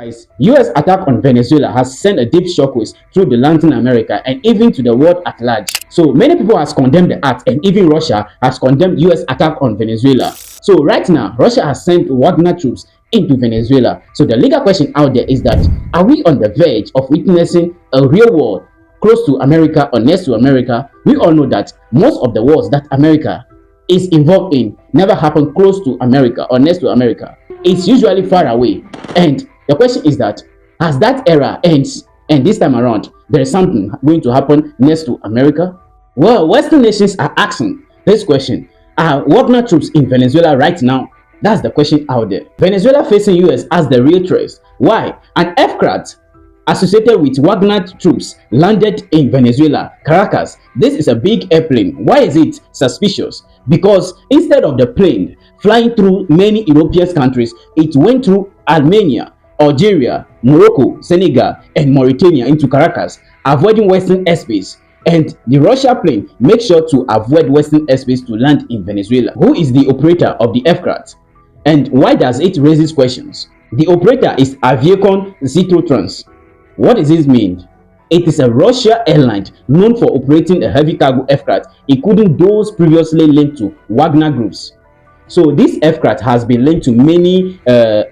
Guys, US attack on Venezuela has sent a deep shockwaves through the Latin America and even to the world at large. So many people has condemned the act, and even Russia has condemned US attack on Venezuela. So right now, Russia has sent Wagner troops into Venezuela. So the legal question out there is that, are we on the verge of witnessing a real war close to America or next to America? We all know that most of the wars that America is involved in never happen close to America or next to America. It's usually far away. And the question is that, as that era ends and this time around there is something going to happen next to America? Well, Western nations are asking this question. Are Wagner troops in Venezuela right now? That's the question out there. Venezuela facing US as the real threat. Why? An aircraft associated with Wagner troops landed in Venezuela, Caracas. This is a big airplane. Why is it suspicious? Because instead of the plane flying through many European countries, it went through Armenia, Algeria, Morocco, Senegal, and Mauritania into Caracas, avoiding Western airspace. And the Russia plane makes sure to avoid Western airspace to land in Venezuela. Who is the operator of the aircraft? And why does it raise questions? The operator is Aviacon Zitotrans. What does this mean? It is a Russia airline known for operating a heavy cargo aircraft, including those previously linked to Wagner groups. So this aircraft has been linked to many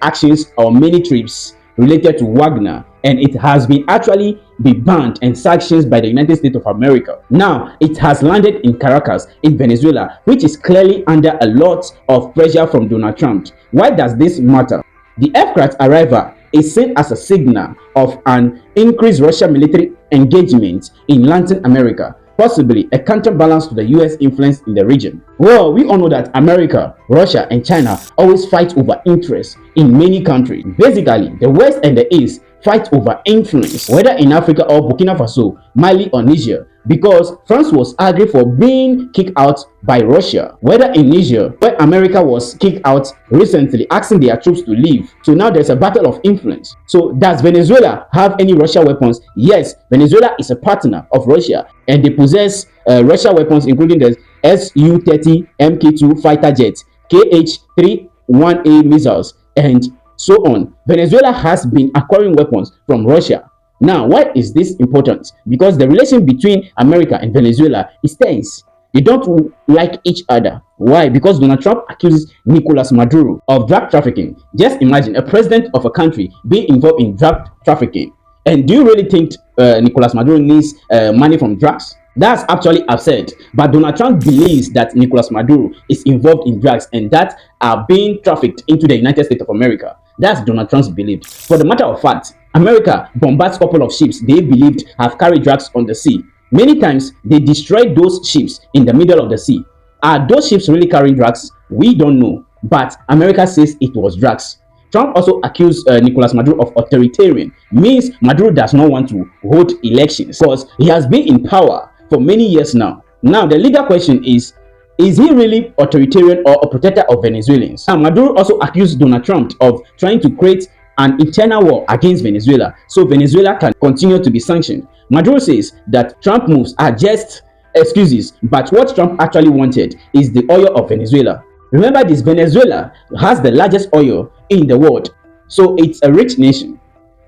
actions or many trips related to Wagner, and it has been actually banned and sanctioned by the United States of America. Now it has landed in Caracas in Venezuela, which is clearly under a lot of pressure from Donald Trump. Why does this matter? The aircraft arrival is seen as a signal of an increased Russian military engagement in Latin America, possibly a counterbalance to the US influence in the region. Well, we all know that America, Russia, and China always fight over interest in many countries. Basically, the West and the East fight over influence, whether in Africa or Burkina Faso, Mali, or Niger, because France was angry for being kicked out by Russia, whether in Niger, where America was kicked out recently, asking their troops to leave. So now there's a battle of influence. So does Venezuela have any Russian weapons? Yes, Venezuela is a partner of Russia, and they possess Russian weapons, including the Su-30 Mk2 fighter jets, KH-31A missiles, and so on. Venezuela has been acquiring weapons from Russia. Now, why is this important? Because the relation between America and Venezuela is tense. They don't like each other. Why? Because Donald Trump accuses Nicolas Maduro of drug trafficking. Just imagine a president of a country being involved in drug trafficking. And do you really think Nicolas Maduro needs money from drugs? That's actually absurd. But Donald Trump believes that Nicolas Maduro is involved in drugs and that are being trafficked into the United States of America. That's Donald Trump's belief. For the matter of fact, America bombards a couple of ships they believed have carried drugs on the sea. Many times, they destroyed those ships in the middle of the sea. Are those ships really carrying drugs? We don't know. But America says it was drugs. Trump also accused Nicolas Maduro of authoritarian. Means Maduro does not want to hold elections because he has been in power for many years now. Now, the legal question is he really authoritarian or a protector of Venezuelans? Now, Maduro also accused Donald Trump of trying to create an internal war against Venezuela so Venezuela can continue to be sanctioned. Maduro says that Trump moves are just excuses, but what Trump actually wanted is the oil of Venezuela. Remember this, Venezuela has the largest oil in the world, so it's a rich nation.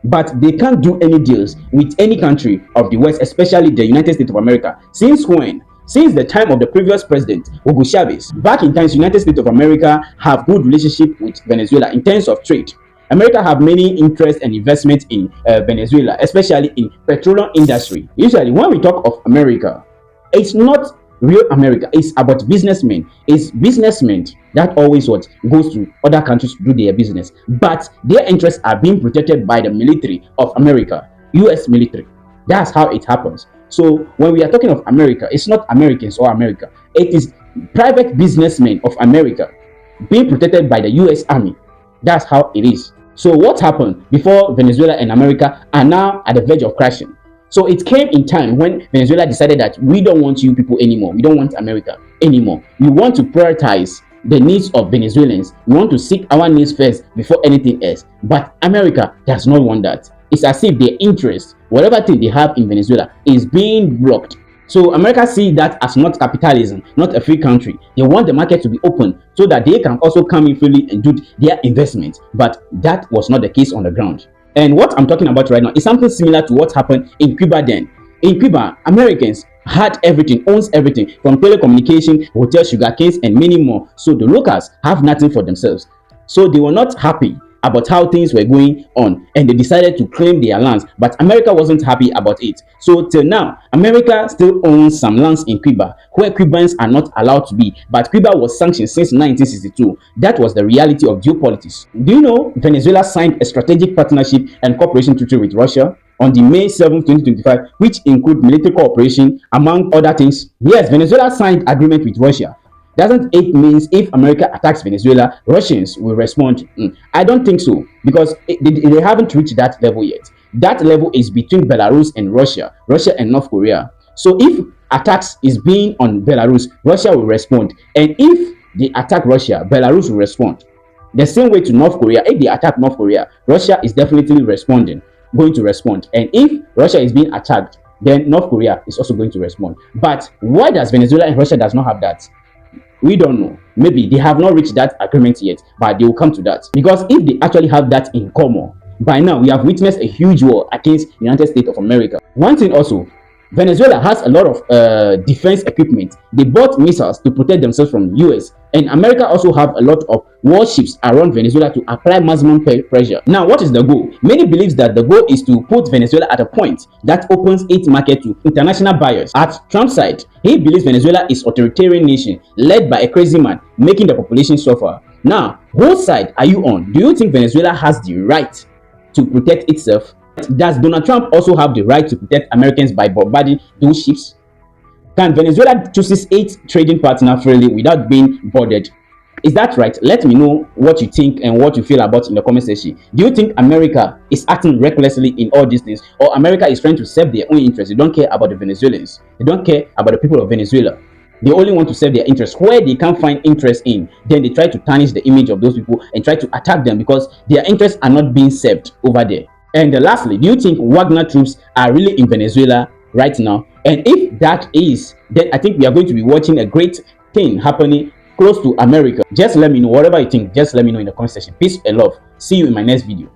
But they can't do any deals with any country of the West, especially the United States of America. Since when? Since the time of the previous president, Hugo Chavez. Back in times, United States of America have good relationship with Venezuela in terms of trade. America have many interest and investment in Venezuela, especially in petroleum industry. Usually, when we talk of America, it's not real America. It's about businessmen. It's businessmen that always what goes to other countries to do their business. But their interests are being protected by the military of America, US military. That's how it happens. So when we are talking of America, it's not Americans or America. It is private businessmen of America being protected by the US Army. That's how it is. So what happened before Venezuela and America are now at the verge of crashing? So it came in time when Venezuela decided that we don't want you people anymore. We don't want America anymore. We want to prioritize the needs of Venezuelans. We want to seek our needs first before anything else. But America does not want that. It's as if their interest, whatever thing they have in Venezuela, is being blocked. So America sees that as not capitalism, not a free country. They want the market to be open so that they can also come in freely and do their investments. But that was not the case on the ground. And what I'm talking about right now is something similar to what happened in Cuba then. In Cuba, Americans had everything, owns everything from telecommunication, hotel, sugar canes, and many more. So the locals have nothing for themselves. So they were not happy about how things were going on, and they decided to claim their lands, but America wasn't happy about it. So till now, America still owns some lands in Cuba where Cubans are not allowed to be, but Cuba was sanctioned since 1962. That was the reality of geopolitics. Do you know Venezuela signed a strategic partnership and cooperation treaty with Russia on the May 7, 2025, which include military cooperation among other things? Yes, Venezuela signed agreement with Russia. Doesn't it mean if America attacks Venezuela, Russians will respond? I don't think so, because they haven't reached that level yet. That level is between Belarus and Russia, Russia and North Korea. So if attacks is being on Belarus, Russia will respond. And if they attack Russia, Belarus will respond. The same way to North Korea. If they attack North Korea, Russia is definitely going to respond. And if Russia is being attacked, then North Korea is also going to respond. But why does Venezuela and Russia does not have that? We don't know. Maybe they have not reached that agreement yet, but they will come to that. Because if they actually have that in common, by now we have witnessed a huge war against the United States of America. One thing also, Venezuela has a lot of defense equipment. They bought missiles to protect themselves from US, and America also have a lot of warships around Venezuela to apply maximum pressure. Now, what is the goal? Many believes that the goal is to put Venezuela at a point that opens its market to international buyers. At Trump's side, he believes Venezuela is an authoritarian nation led by a crazy man, making the population suffer. Now, whose side are you on? Do you think Venezuela has the right to protect itself? Does Donald Trump also have the right to protect Americans by bombarding those ships? Can Venezuela choose its trading partner freely without being boarded? Is that right? Let me know what you think and what you feel about in the comment section. Do you think America is acting recklessly in all these things, or America is trying to serve their own interests? They don't care about the Venezuelans. They don't care about the people of Venezuela. They only want to serve their interests. Where they can't find interest in, then they try to tarnish the image of those people and try to attack them because their interests are not being served over there. And lastly, do you think Wagner troops are really in Venezuela right now? And if that is, then I think we are going to be watching a great thing happening close to America. Just let me know. Whatever you think, just let me know in the comment section. Peace and love. See you in my next video.